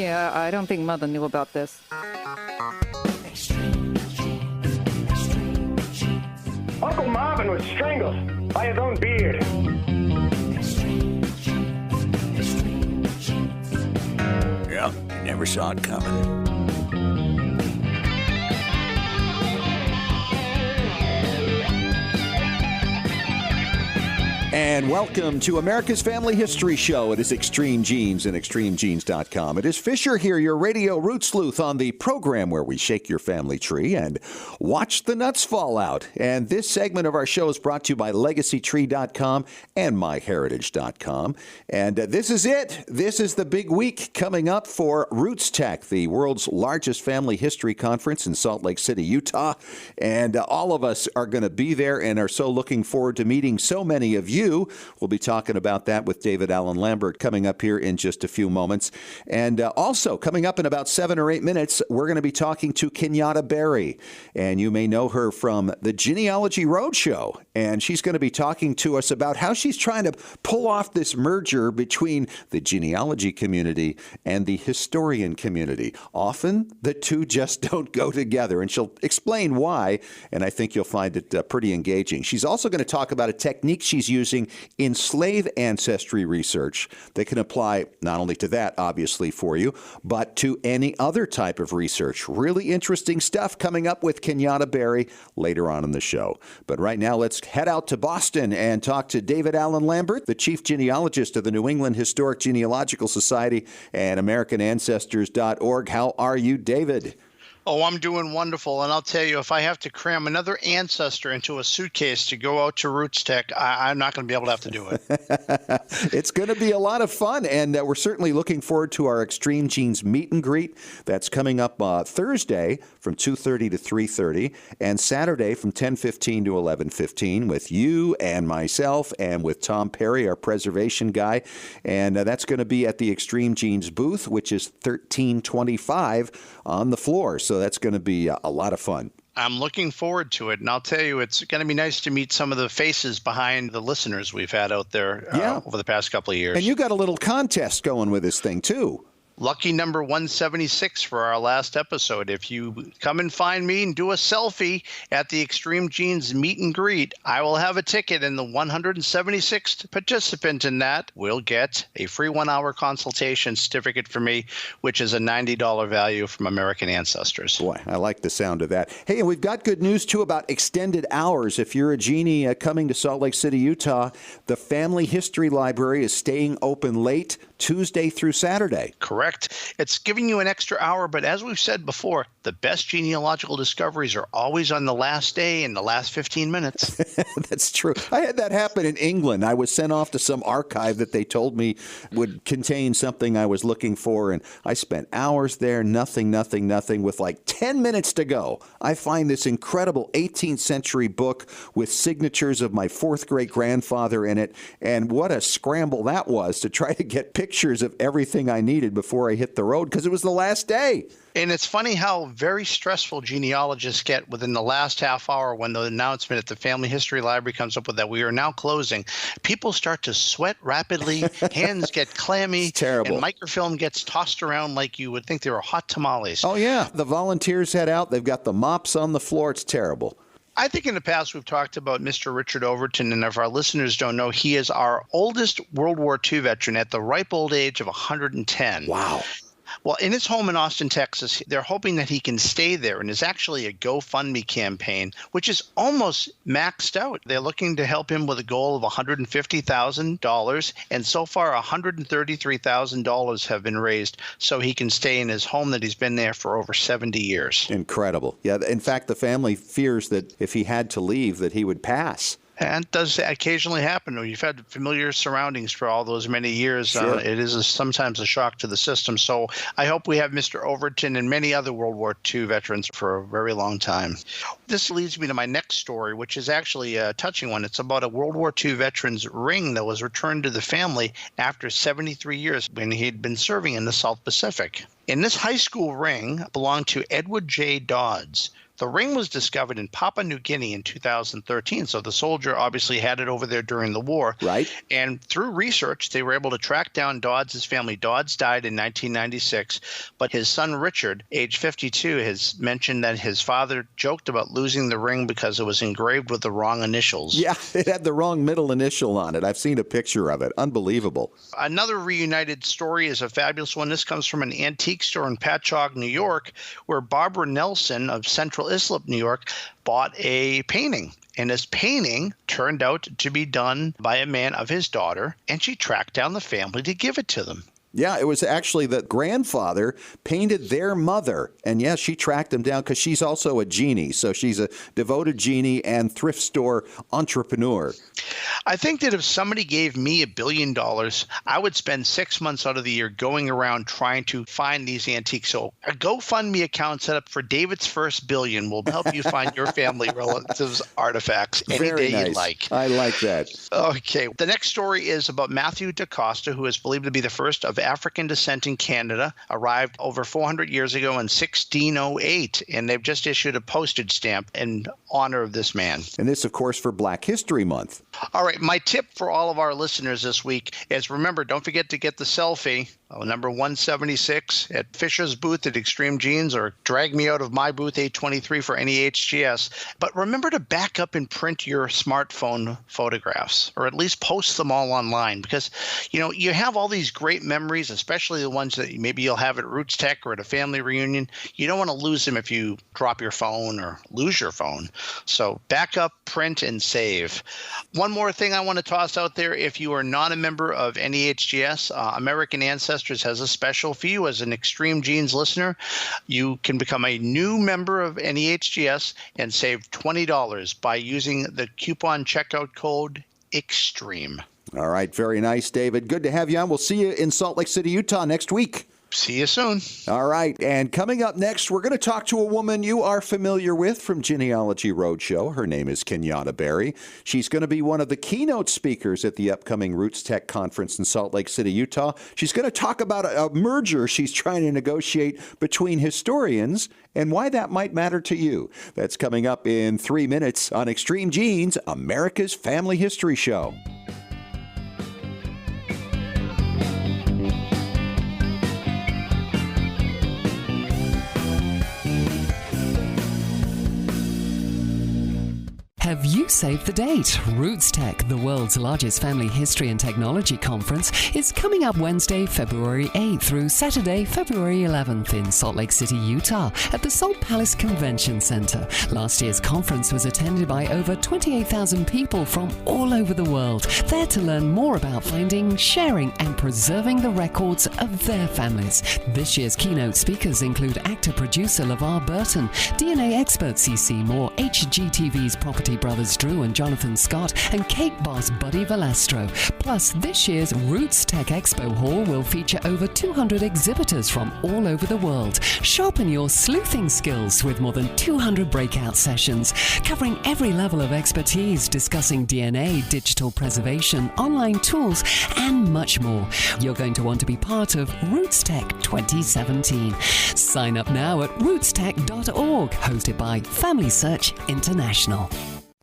Yeah, I don't think Mother knew about this. Uncle Marvin was strangled by his own beard. Yeah, you never saw it coming. And welcome to America's Family History Show. It is Extreme Genes and ExtremeGenes.com. It is Fisher here, your radio root sleuth on the program where we shake your family tree and watch the nuts fall out. And this segment of our show is brought to you by LegacyTree.com and MyHeritage.com. And this is it. This is the big week coming up for RootsTech, the world's largest family history conference in Salt Lake City, Utah. And all of us are going to be there and are so looking forward to meeting so many of you. We'll be talking about that with David Allen Lambert coming up here in just a few moments. And also coming up in about 7 or 8 minutes, we're going to be talking to Kenyatta Berry. And you may know her from the Genealogy Road Show. And she's going to be talking to us about how she's trying to pull off this merger between the genealogy community and the historian community. Often the two just don't go together. And she'll explain why. And I think you'll find it pretty engaging. She's also going to talk about a technique she's using in slave ancestry research that can apply not only to that, obviously, for you, but to any other type of research. Really interesting stuff coming up with Kenyatta Berry later on in the show. But right now, let's head out to Boston and talk to David Allen Lambert, the chief genealogist of the New England Historic Genealogical Society and AmericanAncestors.org. How are you, David? Oh, I'm doing wonderful. And I'll tell you, if I have to cram another ancestor into a suitcase to go out to RootsTech, I'm not going to be able to have to do it. It's going to be a lot of fun. And we're certainly looking forward to our Extreme Genes meet and greet. That's coming up Thursday from 2:30 to 3:30 and Saturday from 10:15 to 11:15 with you and myself and with Tom Perry, our preservation guy. And that's going to be at the Extreme Genes booth, which is 1325 on the floor. So that's going to be a lot of fun. I'm looking forward to it. And I'll tell you, it's going to be nice to meet some of the faces behind the listeners we've had out there over the past couple of years. And you got a little contest going with this thing, too. Lucky number 176 for our last episode. If you come and find me and do a selfie at the Extreme Genes meet and greet, I will have a ticket, and the 176th participant in that will get a free 1-hour consultation certificate for me, which is a $90 value from American Ancestors. Boy, I like the sound of that. Hey, and we've got good news, too, about extended hours. If you're a genie coming to Salt Lake City, Utah, the Family History Library is staying open late Tuesday through Saturday. Correct. It's giving you an extra hour, but as we've said before, the best genealogical discoveries are always on the last day and the last 15 minutes. That's true. I had that happen in England. I was sent off to some archive that they told me would contain something I was looking for, and I spent hours there, nothing, with like 10 minutes to go. I find this incredible 18th century book with signatures of my fourth great-grandfather in it, and what a scramble that was to try to get pictures of everything I needed before I hit the road, because it was the last day. And it's funny how very stressful genealogists get within the last half hour when the announcement at the Family History Library comes up with that we are now closing. People start to sweat rapidly, hands get clammy, it's terrible. And microfilm gets tossed around like you would think they were hot tamales. Oh, yeah. The volunteers head out. They've got the mops on the floor. It's terrible. I think in the past we've talked about Mr. Richard Overton, and if our listeners don't know, he is our oldest World War II veteran at the ripe old age of 110. Wow. Well, in his home in Austin, Texas, they're hoping that he can stay there, and there's actually a GoFundMe campaign, which is almost maxed out. They're looking to help him with a goal of $150,000, and so far $133,000 have been raised so he can stay in his home that he's been there for over 70 years. Incredible. Yeah, in fact, the family fears that if he had to leave, that he would pass. And it does occasionally happen. You've had familiar surroundings for all those many years. Sure. It is sometimes a shock to the system. So I hope we have Mr. Overton and many other World War II veterans for a very long time. This leads me to my next story, which is actually a touching one. It's about a World War II veteran's ring that was returned to the family after 73 years when he'd been serving in the South Pacific. And this high school ring belonged to Edward J. Dodds, The ring was discovered in Papua New Guinea in 2013. So the soldier obviously had it over there during the war. Right. And through research, they were able to track down Dodds' family. Dodds died in 1996, but his son Richard, age 52, has mentioned that his father joked about losing the ring because it was engraved with the wrong initials. Yeah, it had the wrong middle initial on it. I've seen a picture of it. Unbelievable. Another reunited story is a fabulous one. This comes from an antique store in Patchogue, New York, where Barbara Nelson of Central Islip, New York, bought a painting. And this painting turned out to be done by a man of his daughter, and she tracked down the family to give it to them. Yeah, it was actually the grandfather painted their mother. And yes, she tracked him down because she's also a genie. So she's a devoted genie and thrift store entrepreneur. I think that if somebody gave me $1 billion, I would spend 6 months out of the year going around trying to find these antiques. So a GoFundMe account set up for David's first billion will help you find your family relatives' artifacts any Very day nice. you like. I like that. Okay. The next story is about Matthew DaCosta, who is believed to be the first of African descent in Canada, arrived over 400 years ago in 1608, and they've just issued a postage stamp in honor of this man. And this, of course, for Black History Month. All right, my tip for all of our listeners this week is remember, don't forget to get the selfie. Number 176 at Fisher's booth at Extreme Genes, or drag me out of my booth 823 for any HGS. But remember to back up and print your smartphone photographs, or at least post them all online, because you have all these great memories, especially the ones that maybe you'll have at RootsTech or at a family reunion. You don't want to lose them if you drop your phone or lose your phone. So back up, print, and save. One more thing I want to toss out there: if you are not a member of NEHGS, American Ancestry has a special for you as an Extreme Genes listener. You can become a new member of NEHGS and save $20 by using the coupon checkout code EXTREME. All right. Very nice, David. Good to have you on. We'll see you in Salt Lake City, Utah next week. See you soon. All right. And coming up next, we're going to talk to a woman you are familiar with from Genealogy Road Show. Her name is Kenyatta Berry. She's going to be one of the keynote speakers at the upcoming RootsTech Conference in Salt Lake City, Utah. She's going to talk about a merger she's trying to negotiate between historians and why that might matter to you. That's coming up in 3 minutes on Extreme Genes, America's Family History Show. Have you saved the date? RootsTech, the world's largest family history and technology conference, is coming up Wednesday, February 8th through Saturday, February 11th in Salt Lake City, Utah at the Salt Palace Convention Center. Last year's conference was attended by over 28,000 people from all over the world, there to learn more about finding, sharing, and preserving the records of their families. This year's keynote speakers include actor-producer LeVar Burton, DNA expert C.C. Moore, HGTV's Property Brothers Drew and Jonathan Scott, and cake boss Buddy Valastro. Plus, this year's RootsTech Expo Hall will feature over 200 exhibitors from all over the world. Sharpen your sleuthing skills with more than 200 breakout sessions, covering every level of expertise, discussing DNA, digital preservation, online tools, and much more. You're going to want to be part of RootsTech 2017. Sign up now at rootstech.org, hosted by Family Search International.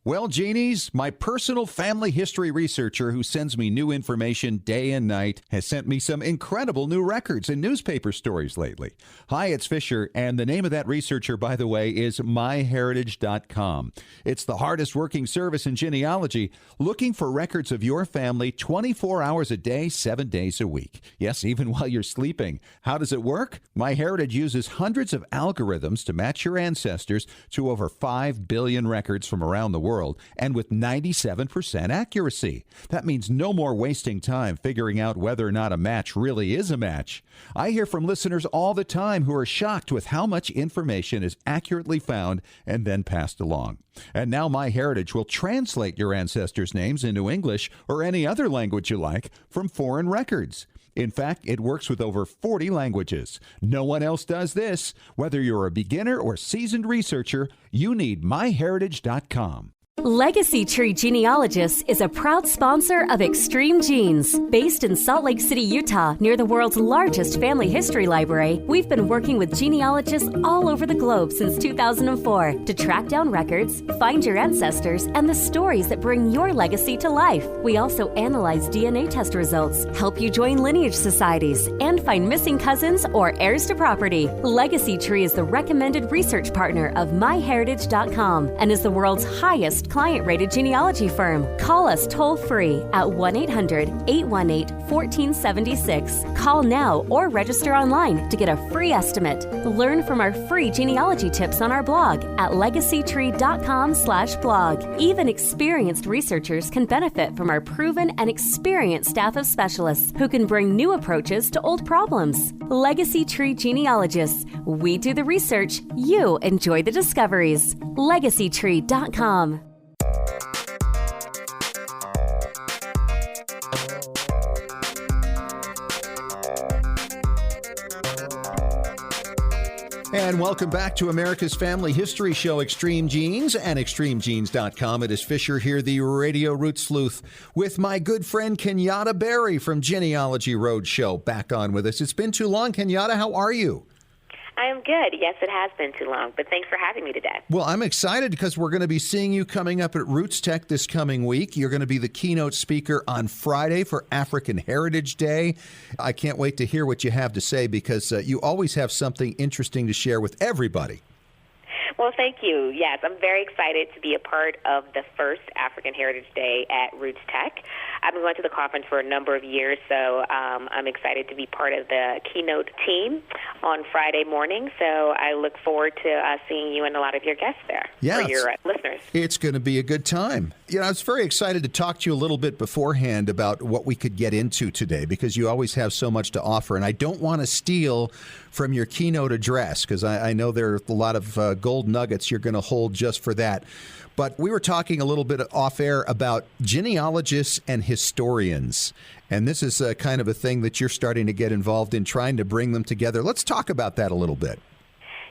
Well, genies, my personal family history researcher who sends me new information day and night has sent me some incredible new records and newspaper stories lately. Hi, it's Fisher, and the name of that researcher, by the way, is myheritage.com. It's the hardest working service in genealogy, looking for records of your family 24 hours a day, 7 days a week. Yes, even while you're sleeping. How does it work? MyHeritage uses hundreds of algorithms to match your ancestors to over 5 billion records from around the world, and with 97% accuracy. That means no more wasting time figuring out whether or not a match really is a match. I hear from listeners all the time who are shocked with how much information is accurately found and then passed along. And now MyHeritage will translate your ancestors' names into English or any other language you like from foreign records. In fact, it works with over 40 languages. No one else does this. Whether you're a beginner or seasoned researcher, you need myheritage.com. Legacy Tree Genealogists is a proud sponsor of Extreme Genes. Based in Salt Lake City, Utah, near the world's largest family history library, we've been working with genealogists all over the globe since 2004 to track down records, find your ancestors, and the stories that bring your legacy to life. We also analyze DNA test results, help you join lineage societies, and find missing cousins or heirs to property. Legacy Tree is the recommended research partner of MyHeritage.com and is the world's highest client-rated genealogy firm. Call us toll-free at 1-800-818-1476. Call now or register online to get a free estimate. Learn from our free genealogy tips on our blog at legacytree.com/blog. Even experienced researchers can benefit from our proven and experienced staff of specialists who can bring new approaches to old problems. Legacy Tree Genealogists. We do the research. You enjoy the discoveries. legacytree.com. And welcome back to America's Family History Show, Extreme Genes and extremegenes.com. It is Fisher here, the Radio Root Sleuth, with my good friend Kenyatta Berry from Genealogy Road Show back on with us. It's been too long, Kenyatta. How are you? I am good. Yes, it has been too long, but thanks for having me today. Well, I'm excited because we're going to be seeing you coming up at RootsTech this coming week. You're going to be the keynote speaker on Friday for African Heritage Day. I can't wait to hear what you have to say because you always have something interesting to share with everybody. Well, thank you. Yes, I'm very excited to be a part of the first African Heritage Day at RootsTech. I've been going to the conference for a number of years, so I'm excited to be part of the keynote team on Friday morning. So I look forward to seeing you and a lot of your guests there, yes, for your listeners. It's going to be a good time. You know, I was very excited to talk to you a little bit beforehand about what we could get into today because you always have so much to offer, and I don't want to steal from your keynote address because I know there are a lot of gold nuggets you're going to hold just for that. But we were talking a little bit off air about genealogists and historians. And this is kind of a thing that you're starting to get involved in, trying to bring them together. Let's talk about that a little bit.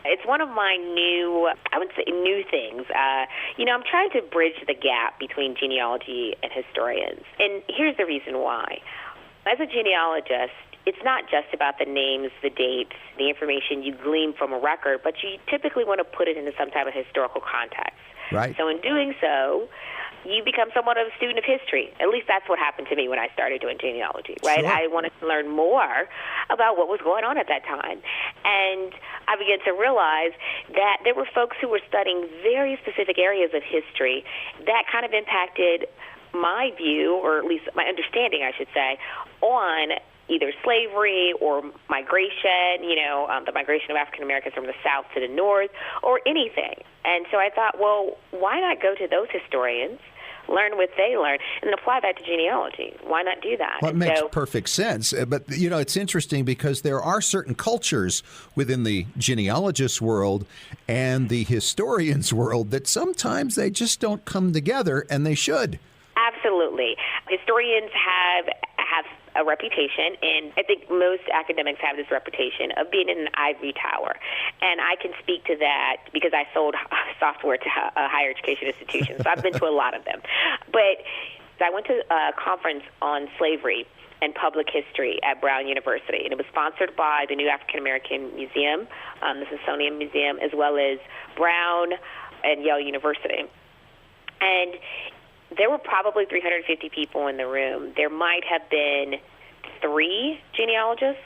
It's one of my new things. I'm trying to bridge the gap between genealogy and historians. And here's the reason why. As a genealogist, it's not just about the names, the dates, the information you glean from a record, but you typically want to put it into some type of historical context. Right. So in doing so, you become somewhat of a student of history. At least that's what happened to me when I started doing genealogy, right? Sure. I wanted to learn more about what was going on at that time. And I began to realize that there were folks who were studying very specific areas of history that kind of impacted my view, or at least my understanding, I should say, on either slavery or migration, the migration of African Americans from the South to the North, or anything. And so I thought, well, why not go to those historians, learn what they learn, and then apply that to genealogy? Why not do that? Well, it makes perfect sense. But, it's interesting because there are certain cultures within the genealogist world and the historians world that sometimes they just don't come together, and they should. Absolutely. Historians have a reputation, and I think most academics have this reputation of being in an ivory tower. And I can speak to that because I sold software to higher education institutions, so I've been to a lot of them. But I went to a conference on slavery and public history at Brown University, and it was sponsored by the New African American Museum, the Smithsonian Museum, as well as Brown and Yale University. And there were probably 350 people in the room. There might have been 3 genealogists.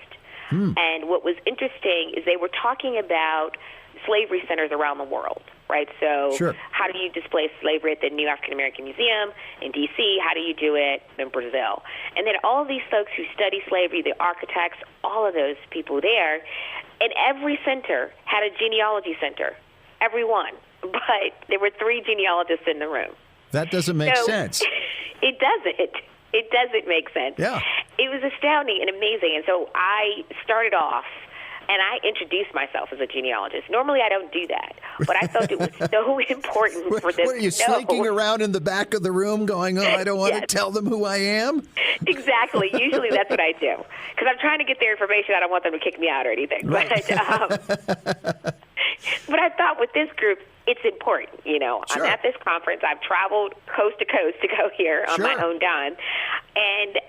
And what was interesting is they were talking about slavery centers around the world, right? So Sure. How do you display slavery at the New African American Museum in D.C.? How do you do it in Brazil? And then all of these folks who study slavery, the architects, all of those people there, and every center had a genealogy center, every one. But there were 3 genealogists in the room. That doesn't make sense. It doesn't. It doesn't make sense. Yeah. It was astounding and amazing. And so I started off, and I introduced myself as a genealogist. Normally I don't do that, but I felt it was so important for them to know. What, are you slinking around in the back of the room going, I don't want to tell them who I am? Exactly. Usually that's what I do. Because I'm trying to get their information. I don't want them to kick me out or anything. Right. But, But I thought with this group, it's important. Sure. I'm at this conference. I've traveled coast to coast to go here on my own dime. And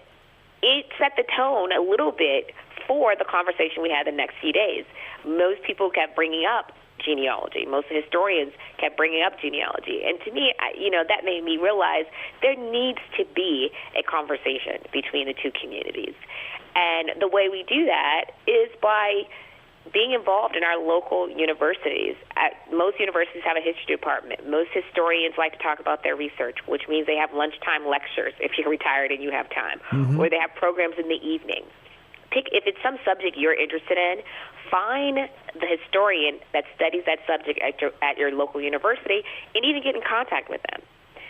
it set the tone a little bit for the conversation we had the next few days. Most people kept bringing up genealogy. Most historians kept bringing up genealogy. And to me, that made me realize there needs to be a conversation between the two communities. And the way we do that is by being involved in our local universities. Most universities have a history department. Most historians like to talk about their research, which means they have lunchtime lectures if you're retired and you have time, or they have programs in the evening. If it's some subject you're interested in, find the historian that studies that subject at your local university and even get in contact with them.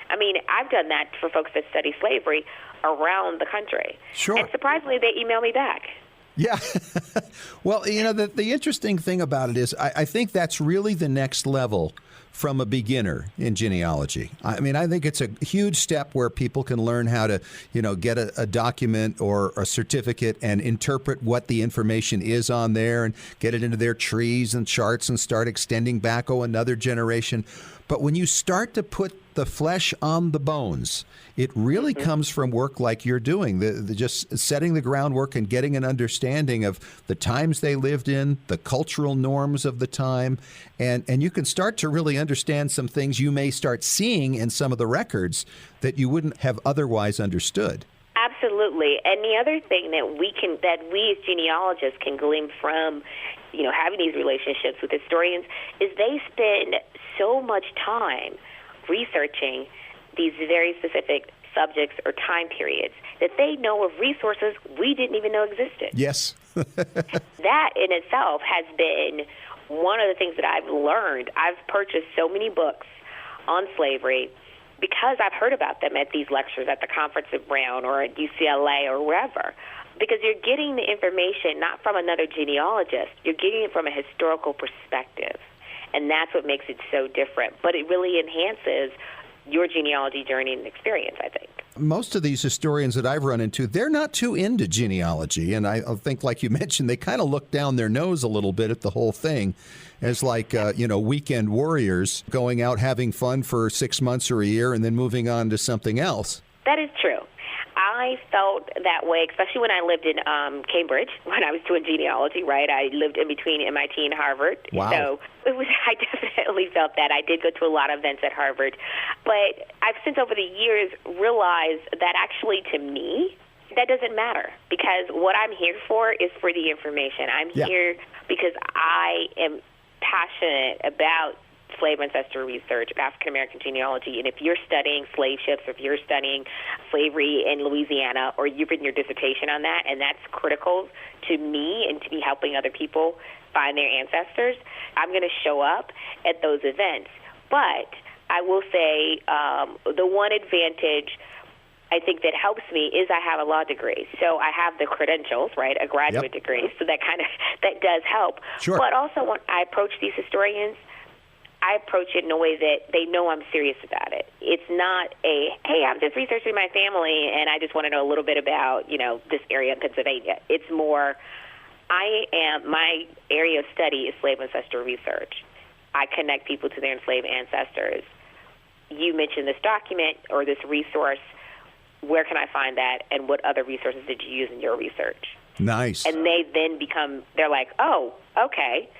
I mean, I've done that for folks that study slavery around the country. Sure. And surprisingly, they email me back. Yeah. Well, the interesting thing about it is I think that's really the next level from a beginner in genealogy. I mean, I think it's a huge step where people can learn how to, get a document or a certificate and interpret what the information is on there and get it into their trees and charts and start extending back another generation. But when you start to put the flesh on the bones, it really comes from work like you're doing, the just setting the groundwork and getting an understanding of the times they lived in, the cultural norms of the time, and you can start to really understand some things you may start seeing in some of the records that you wouldn't have otherwise understood. Absolutely. And the other thing that we as genealogists can glean from, having these relationships with historians is they spend so much time researching these very specific subjects or time periods that they know of resources we didn't even know existed. Yes. That in itself has been one of the things that I've learned. I've purchased so many books on slavery because I've heard about them at these lectures at the conference at Brown or at UCLA or wherever. Because you're getting the information not from another genealogist, you're getting it from a historical perspective. And that's what makes it so different. But it really enhances your genealogy journey and experience, I think. Most of these historians that I've run into, they're not too into genealogy. And I think, like you mentioned, they kind of look down their nose a little bit at the whole thing as like, weekend warriors going out having fun for 6 months or a year and then moving on to something else. That is true. I felt that way, especially when I lived in Cambridge, when I was doing genealogy, right? I lived in between MIT and Harvard. Wow. So I definitely felt that. I did go to a lot of events at Harvard. But I've since over the years realized that actually to me, that doesn't matter because what I'm here for is for the information. I'm here because I am passionate about slave ancestry research, African-American genealogy, and if you're studying slave ships, or if you're studying slavery in Louisiana, or you've written your dissertation on that, and that's critical to me and to me helping other people find their ancestors, I'm going to show up at those events. But I will say the one advantage I think that helps me is I have a law degree. So I have the credentials, right, a graduate degree, so that does help. Sure. But also when I approach these historians, I approach it in a way that they know I'm serious about it. It's not hey, I'm just researching my family and I just want to know a little bit about, this area in Pennsylvania. It's more, my area of study is slave ancestry research. I connect people to their enslaved ancestors. You mentioned this document or this resource. Where can I find that? And what other resources did you use in your research? Nice. And they then they're like, oh, okay.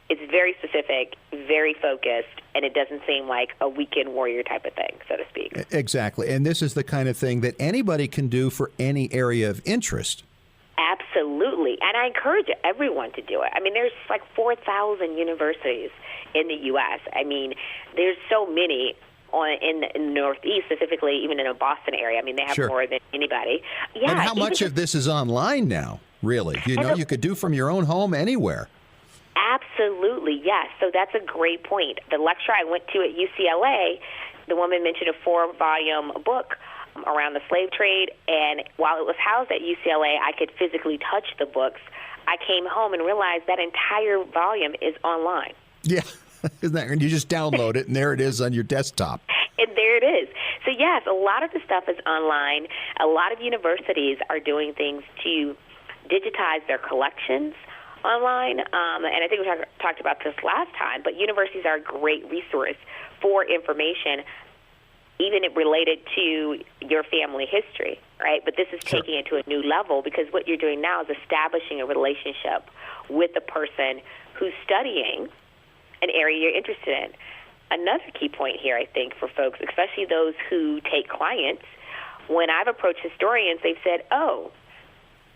It's very specific, very focused, and it doesn't seem like a weekend warrior type of thing, so to speak. Exactly. And this is the kind of thing that anybody can do for any area of interest. Absolutely. And I encourage everyone to do it. I mean, there's like 4,000 universities in the U.S. I mean, there's so many in the Northeast, specifically, even in the Boston area. I mean, they have more than anybody. Yeah. And how much of this is online now, really? You could do from your own home anywhere. Absolutely, yes. So that's a great point. The lecture I went to at UCLA, the woman mentioned a 4-volume book around the slave trade, and while it was housed at UCLA, I could physically touch the books. I came home and realized that entire volume is online. Yeah, isn't that? And you just download it, and there it is on your desktop. And there it is. So, yes, a lot of the stuff is online. A lot of universities are doing things to digitize their collections online, and I think we talked about this last time, but universities are a great resource for information, even related to your family history, right? But this is taking it to a new level, because what you're doing now is establishing a relationship with the person who's studying an area you're interested in. Another key point here, I think, for folks, especially those who take clients, when I've approached historians, they've said, oh,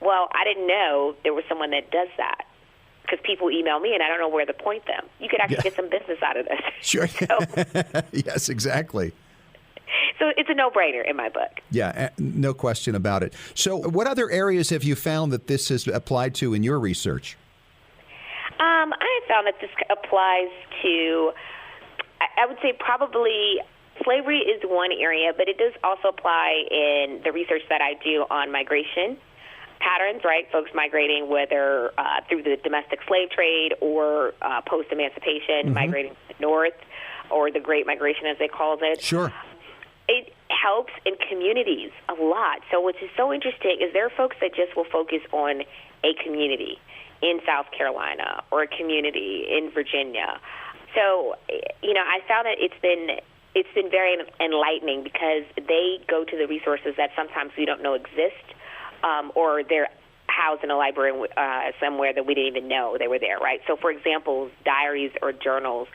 well, I didn't know there was someone that does that, because people email me and I don't know where to point them. You could actually get some business out of this. Sure. Yes, exactly. So it's a no-brainer in my book. Yeah, no question about it. So what other areas have you found that this has applied to in your research? I have found that this applies to, I would say probably slavery is one area, but it does also apply in the research that I do on migration patterns, right? Folks migrating, whether through the domestic slave trade or post-emancipation, migrating to the north, or the Great Migration, as they called it. Sure. It helps in communities a lot. So what is so interesting is there are folks that just will focus on a community in South Carolina or a community in Virginia. So, I found that it's been very enlightening, because they go to the resources that sometimes we don't know exist, or they're housed in a library somewhere that we didn't even know they were there, right? So, for example, diaries or journals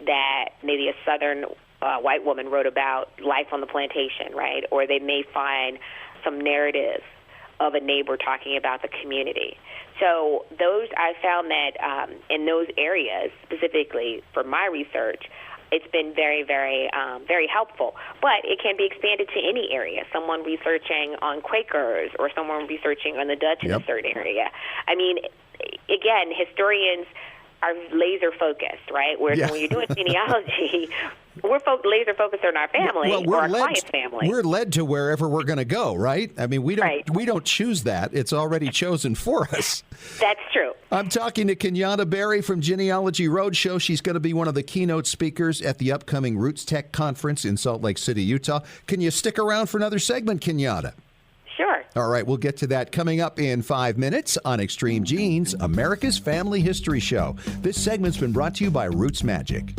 that maybe a Southern white woman wrote about life on the plantation, right? Or they may find some narrative of a neighbor talking about the community. So I found that in those areas, specifically for my research, it's been very, very, very helpful. But it can be expanded to any area. Someone researching on Quakers, or someone researching on the Dutch in a certain area. I mean, again, historians are laser focused, right? Whereas when you're doing genealogy, we're laser focused on our family or our client's family. We're led to wherever we're going to go, right? I mean, we don't choose that. It's already chosen for us. That's true. I'm talking to Kenyatta Berry from Genealogy Road Show. She's going to be one of the keynote speakers at the upcoming RootsTech Conference in Salt Lake City, Utah. Can you stick around for another segment, Kenyatta? Sure. All right, we'll get to that coming up in 5 minutes on Extreme Genes, America's Family History Show. This segment's been brought to you by Roots Magic.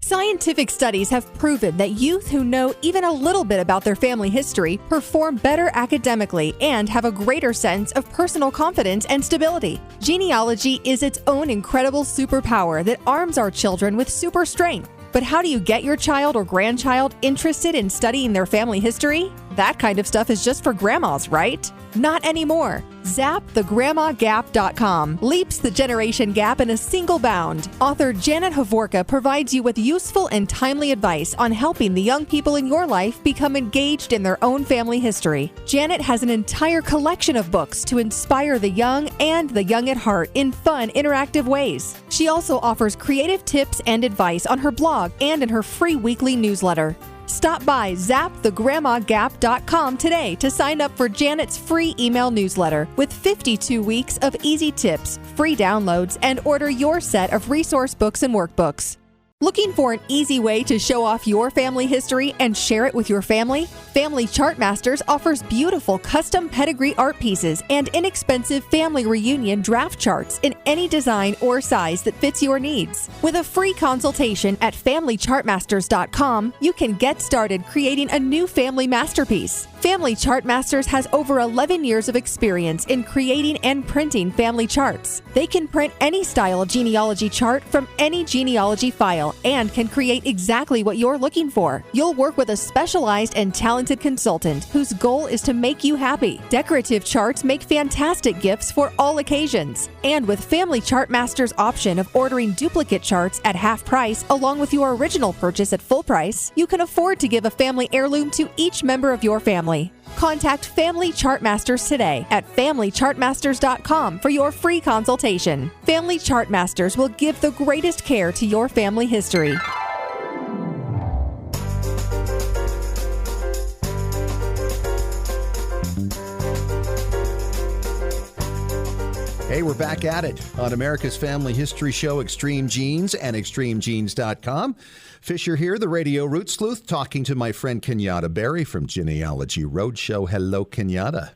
Scientific studies have proven that youth who know even a little bit about their family history perform better academically and have a greater sense of personal confidence and stability. Genealogy is its own incredible superpower that arms our children with super strength. But how do you get your child or grandchild interested in studying their family history? That kind of stuff is just for grandmas, right? Not anymore. ZapTheGrandmaGap.com leaps the generation gap in a single bound. Author Janet Hovorka provides you with useful and timely advice on helping the young people in your life become engaged in their own family history. Janet has an entire collection of books to inspire the young and the young at heart in fun, interactive ways. She also offers creative tips and advice on her blog and in her free weekly newsletter. Stop by ZapTheGrandmaGap.com today to sign up for Janet's free email newsletter with 52 weeks of easy tips, free downloads, and order your set of resource books and workbooks. Looking for an easy way to show off your family history and share it with your family? Family Chart Masters offers beautiful custom pedigree art pieces and inexpensive family reunion draft charts in any design or size that fits your needs. With a free consultation at FamilyChartMasters.com, you can get started creating a new family masterpiece. Family Chart Masters has over 11 years of experience in creating and printing family charts. They can print any style of genealogy chart from any genealogy file and can create exactly what you're looking for. You'll work with a specialized and talented consultant whose goal is to make you happy. Decorative charts make fantastic gifts for all occasions. And with Family Chart Masters' option of ordering duplicate charts at half price along with your original purchase at full price, you can afford to give a family heirloom to each member of your family. Contact Family Chart Masters today at FamilyChartMasters.com for your free consultation. Family Chart Masters will give the greatest care to your family history. Hey, we're back at it on America's Family History Show, Extreme Genes and ExtremeGenes.com. Fisher here, the Radio Root Sleuth, talking to my friend Kenyatta Berry from Genealogy Road Show. Hello, Kenyatta.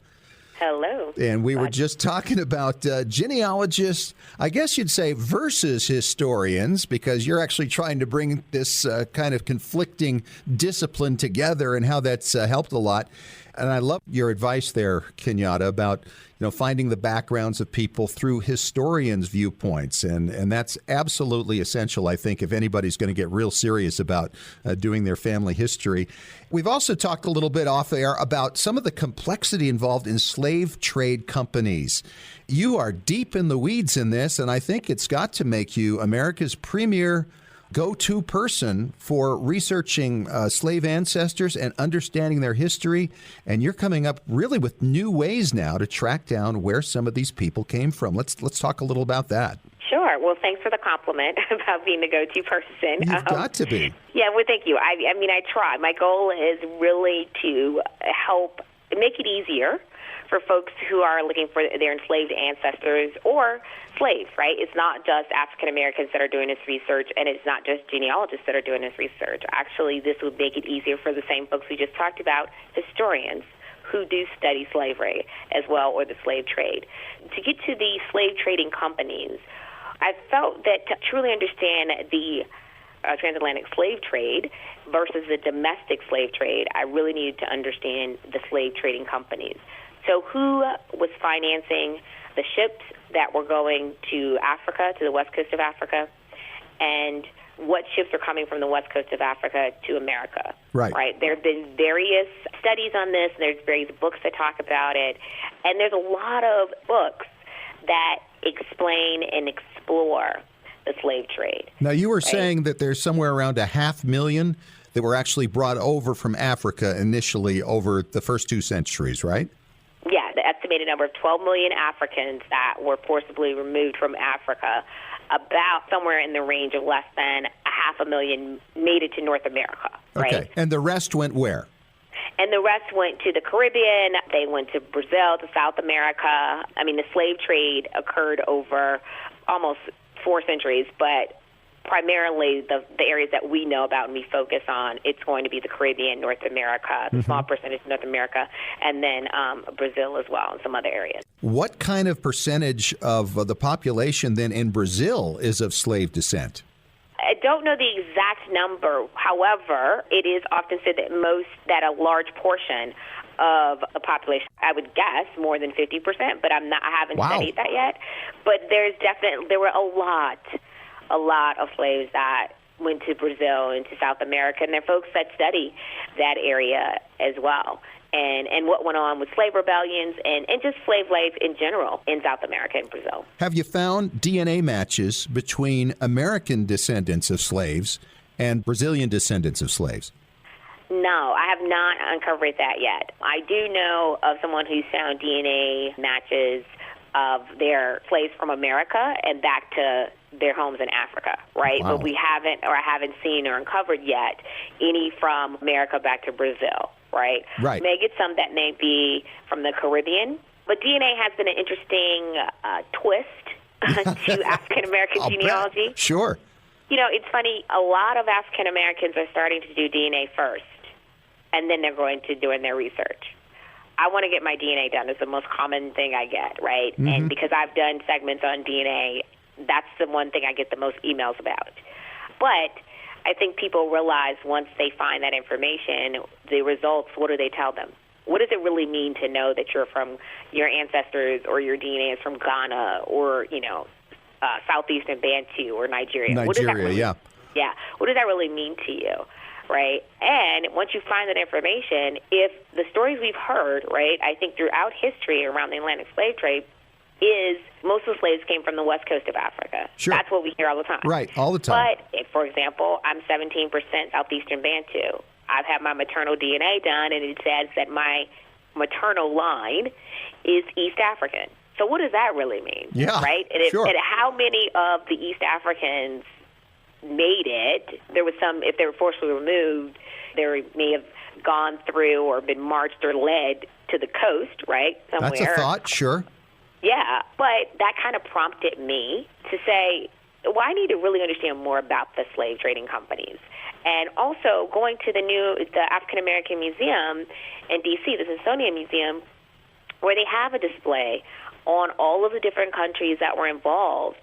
Hello. And we were just talking about genealogists, I guess you'd say, versus historians, because you're actually trying to bring this kind of conflicting discipline together and how that's helped a lot. And I love your advice there, Kenyatta, about finding the backgrounds of people through historians' viewpoints. And that's absolutely essential, I think, if anybody's going to get real serious about doing their family history. We've also talked a little bit off air about some of the complexity involved in slave trade companies. You are deep in the weeds in this, and I think it's got to make you America's premier go-to person for researching slave ancestors and understanding their history. And you're coming up really with new ways now to track down where some of these people came from. Let's talk a little about that. Sure. Well, thanks for the compliment about being the go-to person. You've got to be. Yeah, well, thank you. I mean, I try. My goal is really to help make it easier for folks who are looking for their enslaved ancestors or slaves, right? It's not just African Americans that are doing this research, and it's not just genealogists that are doing this research. Actually, this would make it easier for the same folks we just talked about, historians who do study slavery as well, or the slave trade. To get to the slave trading companies, I felt that to truly understand the transatlantic slave trade versus the domestic slave trade, I really needed to understand the slave trading companies. So who was financing the ships that were going to Africa, to the west coast of Africa, and what ships are coming from the west coast of Africa to America? Right. There have been various studies on this, and there's various books that talk about it, and there's a lot of books that explain and explore the slave trade. Now, you were saying that there's somewhere around 500,000 that were actually brought over from Africa initially over the first 2 centuries, right? Yeah, the estimated number of 12 million Africans that were forcibly removed from Africa, about somewhere in the range of less than 500,000 made it to North America, right? Okay, and the rest went where? And the rest went to the Caribbean. They went to Brazil, to South America. I mean, the slave trade occurred over almost 4 centuries, but primarily the areas that we know about and we focus on, it's going to be the Caribbean, North America, the small percentage of North America, and then Brazil as well, and some other areas. What kind of percentage of the population then in Brazil is of slave descent? I don't know the exact number. However, it is often said that a large portion of the population, I would guess more than 50%, but I haven't studied that yet. But there were a lot of slaves that went to Brazil and to South America, and there are folks that study that area as well. And what went on with slave rebellions and just slave life in general in South America and Brazil. Have you found DNA matches between American descendants of slaves and Brazilian descendants of slaves? No, I have not uncovered that yet. I do know of someone who's found DNA matches of their slaves from America and back to their homes in Africa, right? Wow. But I haven't seen or uncovered yet any from America back to Brazil, right? Right. May get some that may be from the Caribbean, but DNA has been an interesting twist to African-American genealogy. Bet. Sure. It's funny, a lot of African-Americans are starting to do DNA first, and then they're going to doing their research. I want to get my DNA done. It's the most common thing I get, right? Mm-hmm. And because I've done segments on DNA, that's the one thing I get the most emails about. But I think people realize once they find that information, the results, what do they tell them? What does it really mean to know that you're from your ancestors or your DNA is from Ghana or, Southeastern Bantu or Nigeria? What does that really, yeah. Yeah. What does that really mean to you? Right? And once you find that information, if the stories we've heard, right, I think throughout history around the Atlantic slave trade is most of the slaves came from the west coast of Africa. Sure. That's what we hear all the time. Right, all the time. But, if, for example, I'm 17% Southeastern Bantu. I've had my maternal DNA done, and it says that my maternal line is East African. So what does that really mean? Yeah, right? And how many of the East Africans made it? There was some, if they were forcibly removed, they may have gone through or been marched or led to the coast, right? Somewhere. That's a thought, sure. Yeah, but that kind of prompted me to say, well, I need to really understand more about the slave trading companies. And also going to the African American Museum in D.C., the Smithsonian Museum, where they have a display on all of the different countries that were involved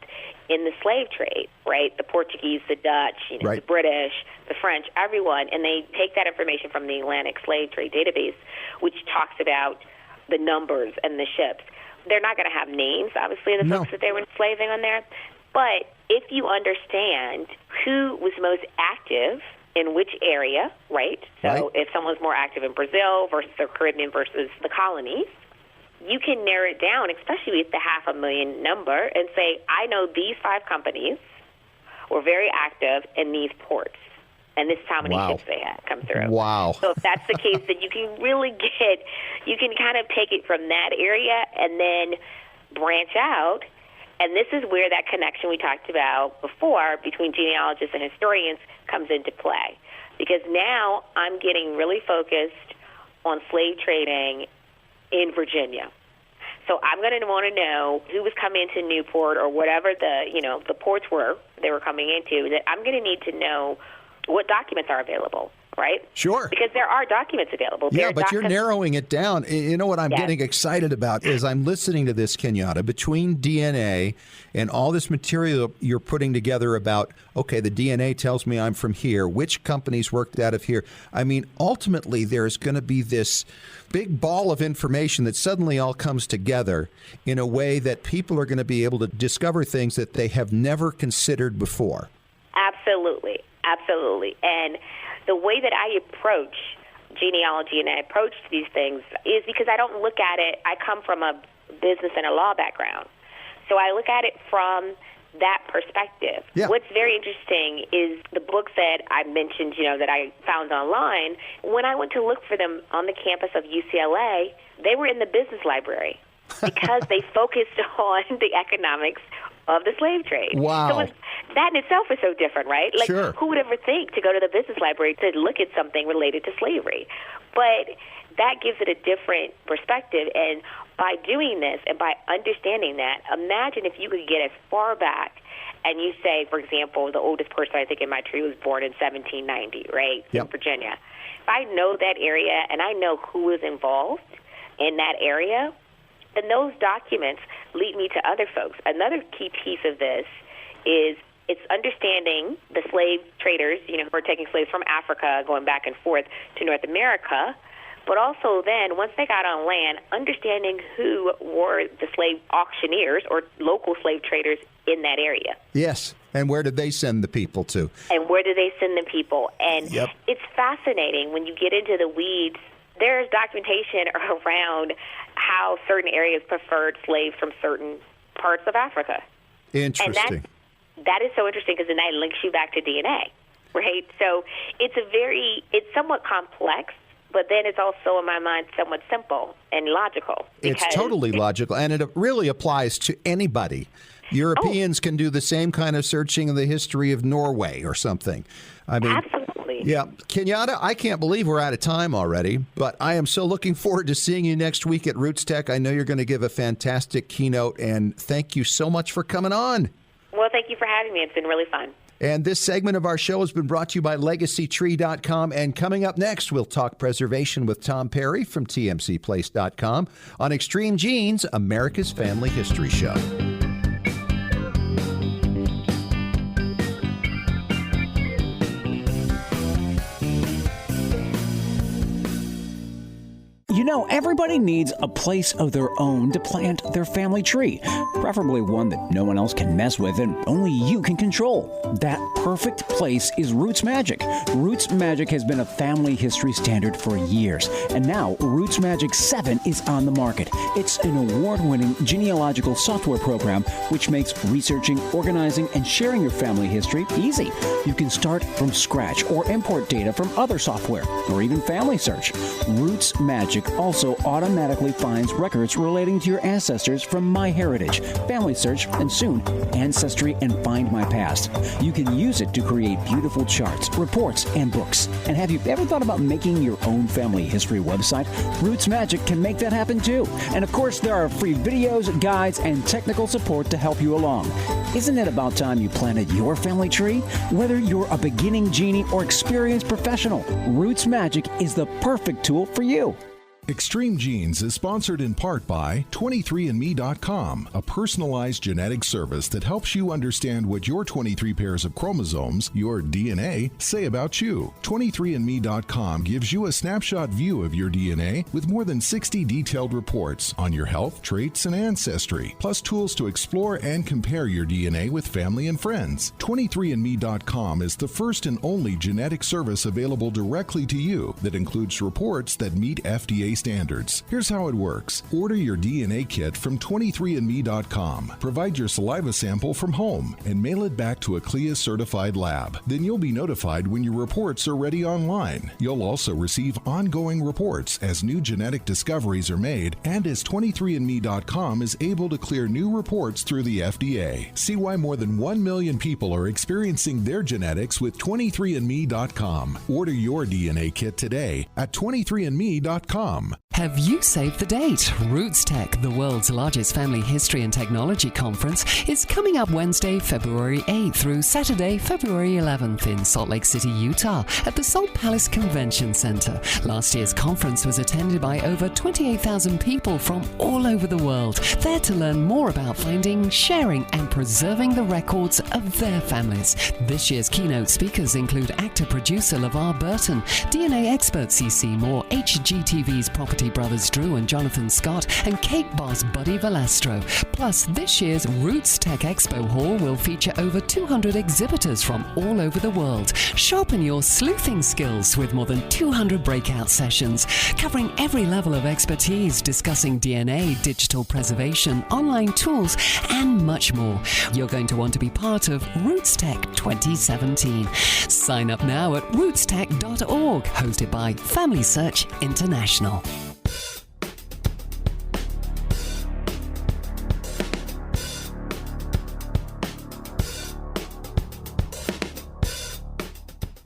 in the slave trade, right? The Portuguese, the Dutch, the British, the French, everyone. And they take that information from the Atlantic Slave Trade Database, which talks about the numbers and the ships. They're not going to have names, obviously, of the folks that they were enslaving on there. But if you understand who was most active in which area, right? So if someone's more active in Brazil versus the Caribbean versus the colonies, you can narrow it down, especially with the 500,000 number, and say, I know these 5 companies were very active in these ports, and this is how many ships they had come through. Wow. So if that's the case, then you can really you can kind of take it from that area and then branch out. And this is where that connection we talked about before between genealogists and historians comes into play. Because now I'm getting really focused on slave trading in Virginia. So I'm going to want to know who was coming into Newport or whatever the ports were they were coming into. That I'm going to need to know what documents are available, right? Sure. Because there are documents available. Yeah, but you're narrowing it down. You know what I'm getting excited about is I'm listening to this, Kenyatta, between DNA and all this material you're putting together about, okay, the DNA tells me I'm from here, which companies worked out of here. I mean, ultimately, there's going to be this big ball of information that suddenly all comes together in a way that people are going to be able to discover things that they have never considered before. Absolutely. Absolutely. And the way that I approach genealogy and I approach these things is because I don't look at it, I come from a business and a law background. So I look at it from that perspective. Yeah. What's very interesting is the books that I mentioned, that I found online. When I went to look for them on the campus of UCLA, they were in the business library because they focused on the economics of the slave trade. Wow. So that in itself is so different, right? Like, who would ever think to go to the business library to look at something related to slavery? But that gives it a different perspective. And by doing this and by understanding that, imagine if you could get as far back and you say, for example, the oldest person I think in my tree was born in 1790, right, in Virginia. If I know that area and I know who was involved in that area, then those documents lead me to other folks. Another key piece of this is it's understanding the slave traders, who are taking slaves from Africa, going back and forth to North America, but also then, once they got on land, understanding who were the slave auctioneers or local slave traders in that area. Yes, and where did they send the people to? And where did they send the people? And it's fascinating when you get into the weeds. There's documentation around how certain areas preferred slaves from certain parts of Africa. Interesting. And that is so interesting because then that links you back to DNA, right? So it's somewhat complex, but then it's also, in my mind, somewhat simple and logical. It's totally logical, and it really applies to anybody. Europeans can do the same kind of searching in the history of Norway or something. I mean, absolutely. Yeah. Kenyatta, I can't believe we're out of time already, but I am so looking forward to seeing you next week at RootsTech. I know you're going to give a fantastic keynote, and thank you so much for coming on. Well, thank you for having me. It's been really fun. And this segment of our show has been brought to you by LegacyTree.com. And coming up next, we'll talk preservation with Tom Perry from TMCPlace.com on Extreme Genes, America's Family History Show. Everybody needs a place of their own to plant their family tree, preferably one that no one else can mess with and only you can control. That perfect place is Roots Magic. Roots Magic has been a family history standard for years, and now Roots Magic 7 is on the market. It's an award-winning genealogical software program which makes researching, organizing, and sharing your family history easy. You can start from scratch or import data from other software or even Family Search. Roots Magic also automatically finds records relating to your ancestors from MyHeritage, Family Search, and soon Ancestry and Find My Past. You can use it to create beautiful charts, reports, and books. And have you ever thought about making your own family history website? Roots Magic can make that happen too. And of course, there are free videos, guides, and technical support to help you along. Isn't it about time you planted your family tree? Whether you're a beginning genie or experienced professional, Roots Magic is the perfect tool for you. Extreme Genes is sponsored in part by 23andMe.com, a personalized genetic service that helps you understand what your 23 pairs of chromosomes, your DNA, say about you. 23andMe.com gives you a snapshot view of your DNA with more than 60 detailed reports on your health, traits, and ancestry, plus tools to explore and compare your DNA with family and friends. 23andMe.com is the first and only genetic service available directly to you that includes reports that meet FDA standards. Here's how it works. Order your DNA kit from 23andMe.com. Provide your saliva sample from home and mail it back to a CLIA-certified lab. Then you'll be notified when your reports are ready online. You'll also receive ongoing reports as new genetic discoveries are made and as 23andMe.com is able to clear new reports through the FDA. See why more than 1 million people are experiencing their genetics with 23andMe.com. Order your DNA kit today at 23andMe.com. Have you saved the date? RootsTech, the world's largest family history and technology conference, is coming up Wednesday, February 8th through Saturday, February 11th in Salt Lake City, Utah at the Salt Palace Convention Center. Last year's conference was attended by over 28,000 people from all over the world, there to learn more about finding, sharing, and preserving the records of their families. This year's keynote speakers include actor-producer LeVar Burton, DNA expert C.C. Moore, HGTV's Property Brothers Drew and Jonathan Scott, and cake boss Buddy Valastro. Plus, this year's RootsTech Expo Hall will feature over 200 exhibitors from all over the world. Sharpen your sleuthing skills with more than 200 breakout sessions, covering every level of expertise, discussing DNA, digital preservation, online tools, and much more. You're going to want to be part of RootsTech 2017. Sign up now at rootstech.org, hosted by Family Search International.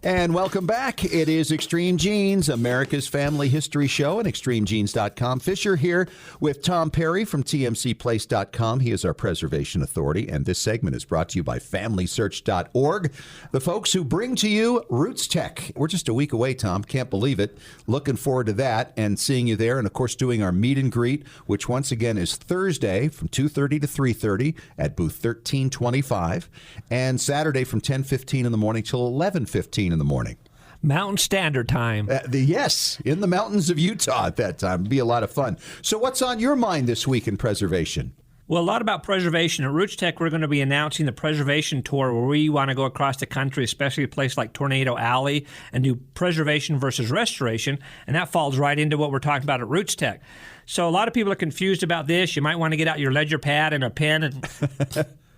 And welcome back. It is Extreme Genes, America's family history show, and extremegenes.com. Fisher here with Tom Perry from tmcplace.com. He is our preservation authority, and this segment is brought to you by familysearch.org, the folks who bring to you Roots Tech. We're just a week away, Tom. Can't believe it. Looking forward to that and seeing you there, and of course doing our meet and greet, which once again is Thursday from 2:30 to 3:30 at booth 1325, and Saturday from 10:15 in the morning till 11:15 in the morning. Mountain Standard Time. Yes, in the mountains of Utah at that time. It'd be a lot of fun. So what's on your mind this week in preservation? Well, a lot about preservation. At RootsTech, we're going to be announcing the preservation tour where we want to go across the country, especially a place like Tornado Alley, and do preservation versus restoration. And that falls right into what we're talking about at RootsTech. So a lot of people are confused about this. You might want to get out your ledger pad and a pen and...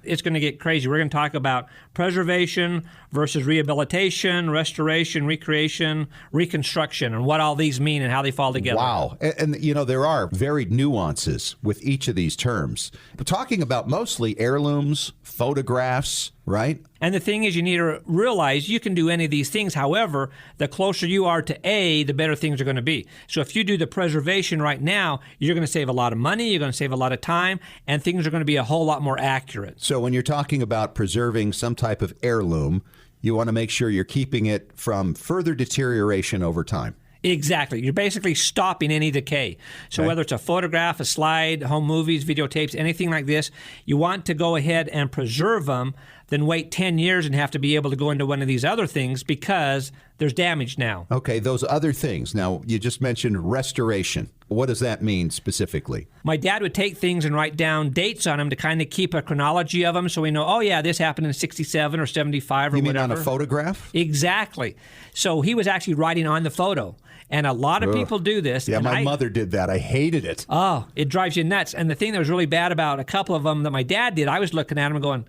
It's going to get crazy. We're going to talk about preservation versus rehabilitation, restoration, recreation, reconstruction, and what all these mean and how they fall together. Wow. And you know, there are varied nuances with each of these terms. We're talking about mostly heirlooms, photographs, right? And the thing is, you need to realize you can do any of these things. However, the closer you are to A, the better things are going to be. So if you do the preservation right now, you're going to save a lot of money, you're going to save a lot of time, and things are going to be a whole lot more accurate. So when you're talking about preserving some type of heirloom, you want to make sure you're keeping it from further deterioration over time. Exactly. You're basically stopping any decay. So Okay. whether it's a photograph, a slide, home movies, videotapes, anything like this, you want to go ahead and preserve them, then wait 10 years and have to be able to go into one of these other things because there's damage now. Okay, those other things. Now, you just mentioned restoration. What does that mean specifically? My dad would take things and write down dates on them to kind of keep a chronology of them so we know, oh, yeah, this happened in 67 or 75 or You mean whatever. on a photograph? Exactly. So he was actually writing on the photo. And a lot of people do this. Yeah, and my mother did that. I hated it. Oh, it drives you nuts. And the thing that was really bad about a couple of them that my dad did, I was looking at them and going,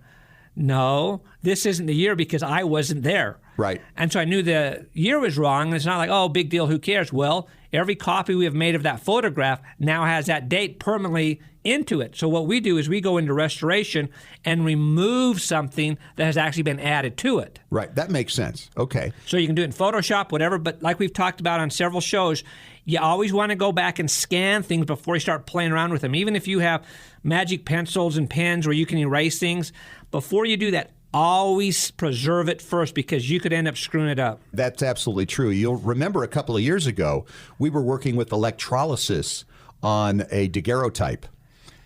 no, this isn't the year because I wasn't there. Right. And so I knew the year was wrong. And it's not like, oh, big deal, who cares? Well, every copy we have made of that photograph now has that date permanently into it. So what we do is we go into restoration and remove something that has actually been added to it. Right. That makes sense. Okay. So you can do it in Photoshop, whatever. But like we've talked about on several shows, you always want to go back and scan things before you start playing around with them. Even if you have magic pencils and pens where you can erase things, before you do that, always preserve it first because you could end up screwing it up. That's absolutely true. You'll remember a couple of years ago, we were working with electrolysis on a daguerreotype.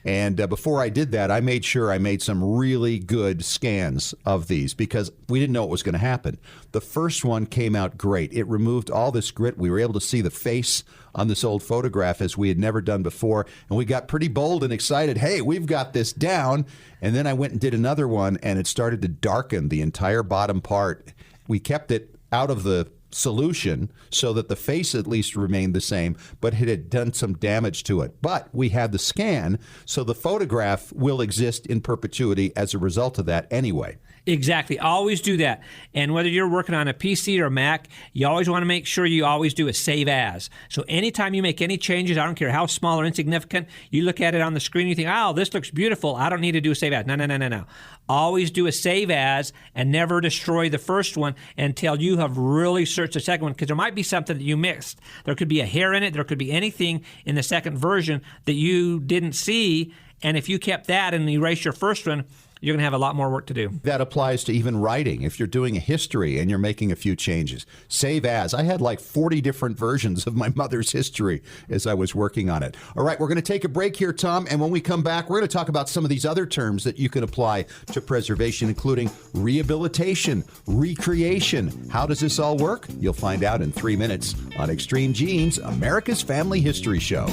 And before I did that, I made sure I made some really good scans of these because we didn't know what was going to happen. The first one came out great. It removed all this grit. We were able to see the face on this old photograph as we had never done before. And we got pretty bold and excited. Hey, we've got this down. And then I went and did another one, and it started to darken the entire bottom part. We kept it out of the solution so that the face at least remained the same, but it had done some damage to it. But we had the scan, so the photograph will exist in perpetuity as a result of that anyway. Exactly. Always do that. And whether you're working on a PC or a Mac, you always want to make sure you always do a save as. So anytime you make any changes, I don't care how small or insignificant, you look at it on the screen, you think, oh, this looks beautiful. I don't need to do a save as. No. Always do a save as and never destroy the first one until you have really searched the second one, because there might be something that you mixed. There could be a hair in it. There could be anything in the second version that you didn't see. And if you kept that and erased your first one, you're going to have a lot more work to do. That applies to even writing. If you're doing a history and you're making a few changes, save as. I had like 40 different versions of my mother's history as I was working on it. All right, we're going to take a break here, Tom, and when we come back, we're going to talk about some of these other terms that you can apply to preservation, including rehabilitation, recreation. How does this all work? You'll find out in 3 minutes on Extreme Genes, America's Family History Show.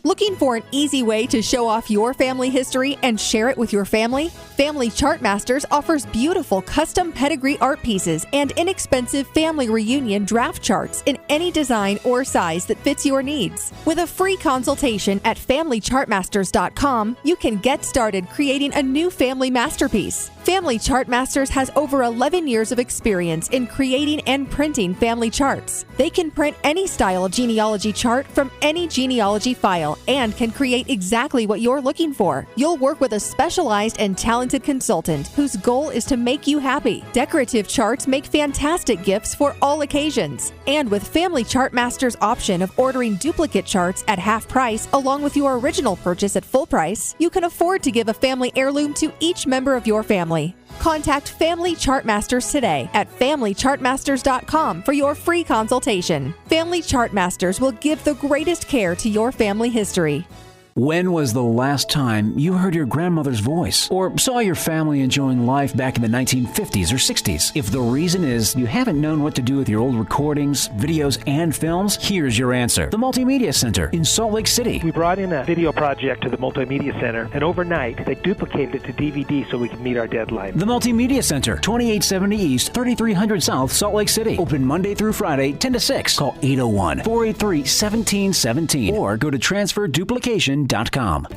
Looking for an easy way to show off your family history and share it with your family? Family Chart Masters offers beautiful custom pedigree art pieces and inexpensive family reunion draft charts in any design or size that fits your needs. With a free consultation at FamilyChartMasters.com, you can get started creating a new family masterpiece. Family Chart Masters has over 11 years of experience in creating and printing family charts. They can print any style genealogy chart from any genealogy file and can create exactly what you're looking for. You'll work with a specialized and talented consultant whose goal is to make you happy. Decorative charts make fantastic gifts for all occasions. And with Family Chart Masters' option of ordering duplicate charts at half price along with your original purchase at full price, you can afford to give a family heirloom to each member of your family. Contact Family Chart Masters today at FamilyChartMasters.com for your free consultation. Family Chart Masters will give the greatest care to your family history. When was the last time you heard your grandmother's voice or saw your family enjoying life back in the 1950s or 60s? If the reason is you haven't known what to do with your old recordings, videos, and films, here's your answer. The Multimedia Center in Salt Lake City. We brought in a video project to the Multimedia Center, and overnight they duplicated it to DVD so we could meet our deadline. The Multimedia Center, 2870 East, 3300 South, Salt Lake City. Open Monday through Friday, 10 to 6. Call 801-483-1717 or go to transferduplication.com.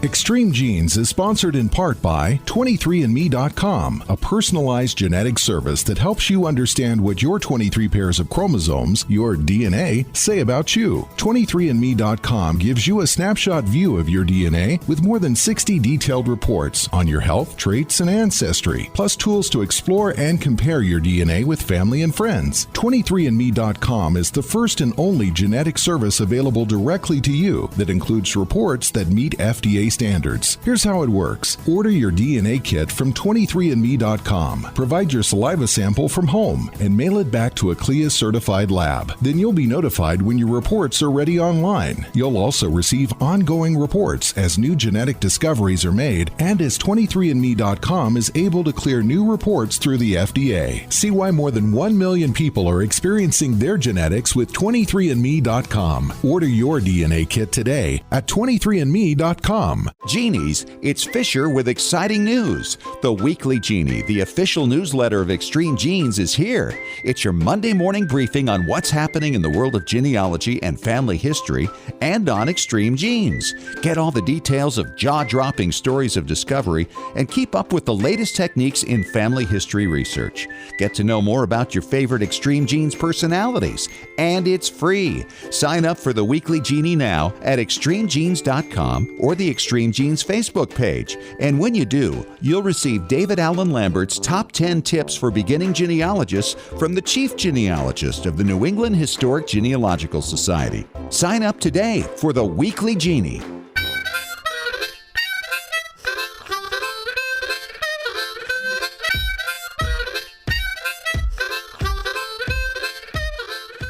Extreme Genes is sponsored in part by 23andme.com, a personalized genetic service that helps you understand what your 23 pairs of chromosomes, your DNA, say about you. 23andme.com gives you a snapshot view of your DNA with more than 60 detailed reports on your health, traits, and ancestry, plus tools to explore and compare your DNA with family and friends. 23andme.com is the first and only genetic service available directly to you that includes reports that meet FDA standards. Here's how it works. Order your DNA kit from 23andme.com. Provide your saliva sample from home and mail it back to a CLIA-certified lab. Then you'll be notified when your reports are ready online. You'll also receive ongoing reports as new genetic discoveries are made and as 23andme.com is able to clear new reports through the FDA. See why more than 1 million people are experiencing their genetics with 23andme.com. Order your DNA kit today at 23andme.com 23andme.com. Genies, it's Fisher with exciting news. The Weekly Genie, the official newsletter of Extreme Genes, is here. It's your Monday morning briefing on what's happening in the world of genealogy and family history and on Extreme Genes. Get all the details of jaw-dropping stories of discovery and keep up with the latest techniques in family history research. Get to know more about your favorite Extreme Genes personalities. And it's free. Sign up for the Weekly Genie now at extremegenes.com or the Extreme Genes Facebook page. And when you do, you'll receive David Allen Lambert's top 10 tips for beginning genealogists from the chief genealogist of the New England Historic Genealogical Society. Sign up today for the Weekly Genie.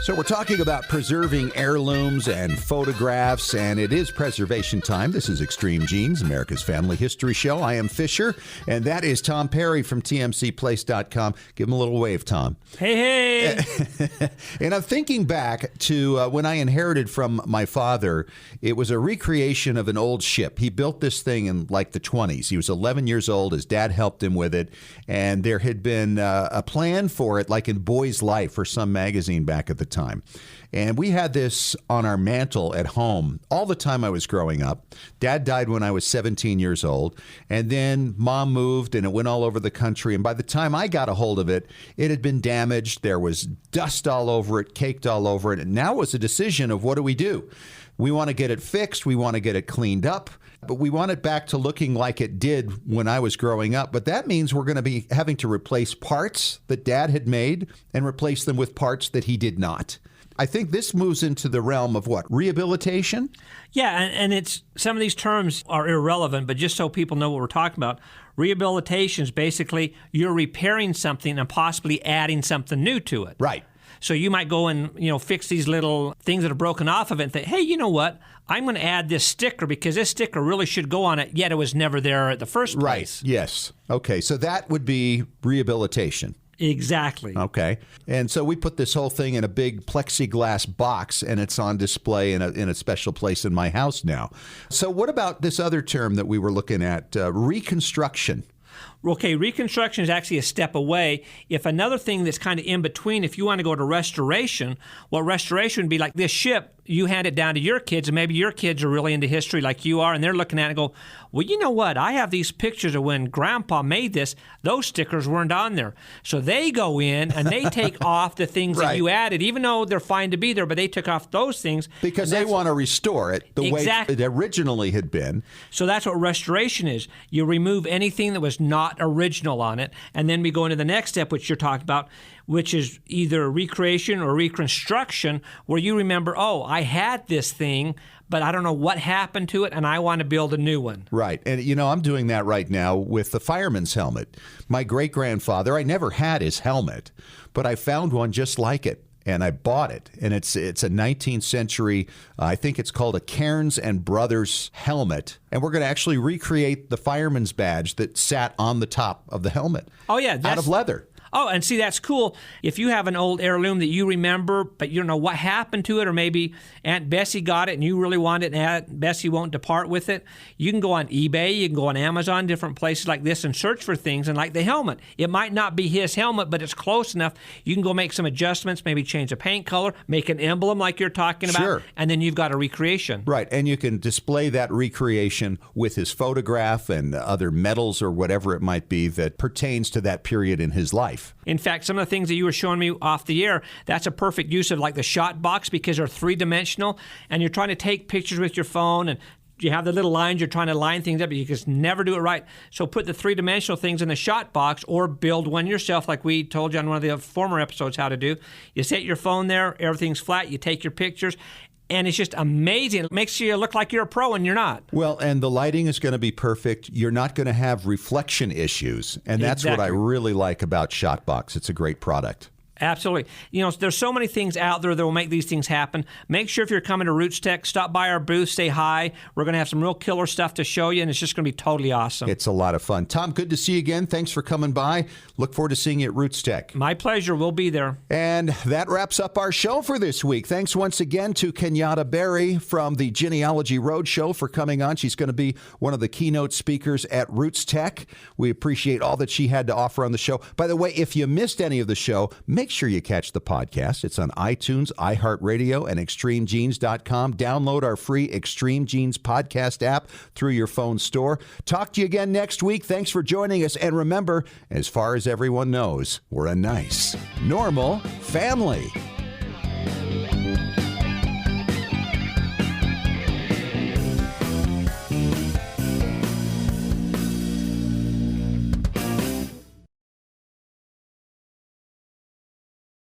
So we're talking about preserving heirlooms and photographs, and it is preservation time. This is Extreme Genes, America's Family History Show. I am Fisher, and that is Tom Perry from tmcplace.com. Give him a little wave, Tom. Hey. And I'm thinking back to when I inherited from my father. It was a recreation of an old ship. He built this thing in like the 20s. He was 11 years old. His dad helped him with it, and there had been a plan for it, like in Boy's Life or some magazine back at the time. And we had this on our mantle at home all the time I was growing up. Dad died when I was 17 years old. And then Mom moved and it went all over the country. And by the time I got a hold of it, it had been damaged. There was dust all over it, caked all over it. And now it was a decision of what do we do? We want to get it fixed. We want to get it cleaned up. But we want it back to looking like it did when I was growing up. But that means we're going to be having to replace parts that Dad had made and replace them with parts that he did not. I think this moves into the realm of what? Rehabilitation? Yeah, and it's some of these terms are irrelevant, but just so people know what we're talking about, rehabilitation is basically you're repairing something and possibly adding something new to it. Right. So you might go and, fix these little things that are broken off of it and think, hey, you know what? I'm going to add this sticker because this sticker really should go on it, yet it was never there at the first place. Right, yes. Okay, so that would be rehabilitation. Exactly. Okay. And so we put this whole thing in a big plexiglass box, and it's on display in a special place in my house now. So what about this other term that we were looking at, reconstruction? Okay, reconstruction is actually a step away. If another thing that's kind of in between, if you want to go to restoration, well, restoration would be like this ship. You hand it down to your kids, and maybe your kids are really into history like you are, and they're looking at it and go, well, you know what? I have these pictures of when Grandpa made this. Those stickers weren't on there. So they go in, and they take off the things that you added, even though they're fine to be there, but they took off those things. Because they want to restore it the way it originally had been. So that's what restoration is. You remove anything that was not original on it, and then we go into the next step, which you're talking about, which is either recreation or reconstruction, where you remember, oh, I had this thing, but I don't know what happened to it, and I want to build a new one. Right. And, I'm doing that right now with the fireman's helmet. My great-grandfather, I never had his helmet, but I found one just like it. And I bought it, and it's a 19th century, I think it's called a Cairns and Brothers helmet. And we're going to actually recreate the fireman's badge that sat on the top of the helmet. Oh, yeah. Out of leather. Oh, and see, that's cool. If you have an old heirloom that you remember, but you don't know what happened to it, or maybe Aunt Bessie got it and you really want it and Aunt Bessie won't depart with it, you can go on eBay, you can go on Amazon, different places like this, and search for things. And like the helmet, it might not be his helmet, but it's close enough. You can go make some adjustments, maybe change the paint color, make an emblem like you're talking about, sure. And then you've got a recreation. Right, and you can display that recreation with his photograph and other medals or whatever it might be that pertains to that period in his life. In fact, some of the things that you were showing me off the air, that's a perfect use of like the shot box because they're three-dimensional, and you're trying to take pictures with your phone, and you have the little lines, you're trying to line things up, but you just never do it right. So put the three-dimensional things in the shot box or build one yourself like we told you on one of the former episodes how to do. You set your phone there, everything's flat, you take your pictures, and it's just amazing. It makes you look like you're a pro and you're not. Well, and the lighting is going to be perfect. You're not going to have reflection issues. And that's what I really like about Shotbox. It's a great product. Absolutely. There's so many things out there that will make these things happen. Make sure if you're coming to RootsTech, stop by our booth, say hi. We're going to have some real killer stuff to show you, and it's just going to be totally awesome. It's a lot of fun. Tom, good to see you again. Thanks for coming by. Look forward to seeing you at RootsTech. My pleasure. We'll be there. And that wraps up our show for this week. Thanks once again to Kenyatta Berry from the Genealogy Road Show for coming on. She's going to be one of the keynote speakers at RootsTech. We appreciate all that she had to offer on the show. By the way, if you missed any of the show, make sure you catch the podcast. It's on iTunes, iHeartRadio, and ExtremeGenes.com. Download our free Extreme Genes podcast app through your phone store. Talk to you again next week. Thanks for joining us. And remember, as far as everyone knows, we're a nice, normal family.